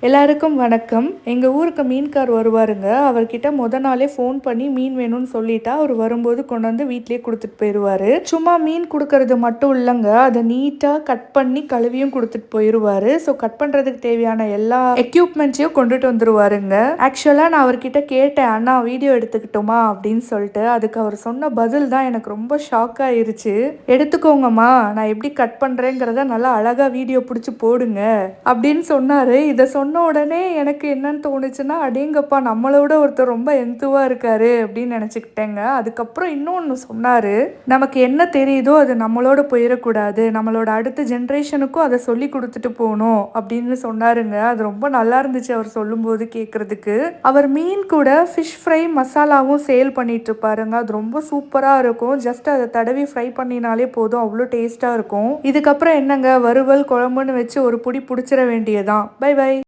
எல்லாருக்கும் வணக்கம். எங்கள் ஊருக்கு மீன்கார் வருவாருங்க. அவர்கிட்ட நாளே ஃபோன் பண்ணி மீன் வேணும்னு சொல்லிட்டா அவர் வரும்போது கொண்டு வந்து வீட்டிலேயே கொடுத்துட்டு போயிடுவார். சும்மா மீன் கொடுக்கறது மட்டும் இல்லைங்க, அதை நீட்டாக கட் பண்ணி கழுவியும் கொடுத்துட்டு போயிடுவார். ஸோ கட் பண்ணுறதுக்கு தேவையான எல்லா எக்யூப்மெண்ட்ஸையும் கொண்டுட்டு வந்துடுவாருங்க. ஆக்சுவலாக நான் அவர்கிட்ட கேட்டேன், அண்ணா வீடியோ எடுத்துக்கிட்டோமா அப்படின்னு சொல்லிட்டு. அதுக்கு அவர் சொன்ன பதில் தான் எனக்கு ரொம்ப ஷாக் ஆயிருச்சு. எடுத்துக்கோங்கம்மா, நான் எப்படி கட் பண்ணுறேங்கிறத நல்லா அழகாக வீடியோ பிடிச்சி போடுங்க அப்படின்னு சொன்னார். இதை சொன்ன உடனே எனக்கு என்னன்னு தோணுச்சுன்னா, அடேங்கப்பா நம்மளோட ஒருத்தர் ரொம்ப எந்துவா இருக்காரு அப்படின்னு நினச்சிக்கிட்டேங்க. அதுக்கப்புறம் இன்னொன்று சொன்னார், நமக்கு என்ன தெரியுதோ அது நம்மளோட போயிடக்கூடாது, நம்மளோட அடுத்த ஜென்ரேஷனுக்கும் அதை சொல்லி கொடுத்துட்டு போகணும் அப்படின்னு சொன்னாருங்க. அது ரொம்ப நல்லா இருந்துச்சு அவர் சொல்லும்போது கேட்குறதுக்கு. அவர் மீன் கூட ஃபிஷ் ஃப்ரை மசாலாவும் சேல் பண்ணிட்டு இருப்பாருங்க. அது ரொம்ப சூப்பராக இருக்கும். ஜஸ்ட் அதை தடவி ஃப்ரை பண்ணினாலே போதும், அவ்வளோ டேஸ்ட்டாக இருக்கும். இதுக்கப்புறம் என்னங்க, வறுவல் குழம்புன்னு வச்சு ஒரு புடி பிடிச்சிட வேண்டியதான். Bye by.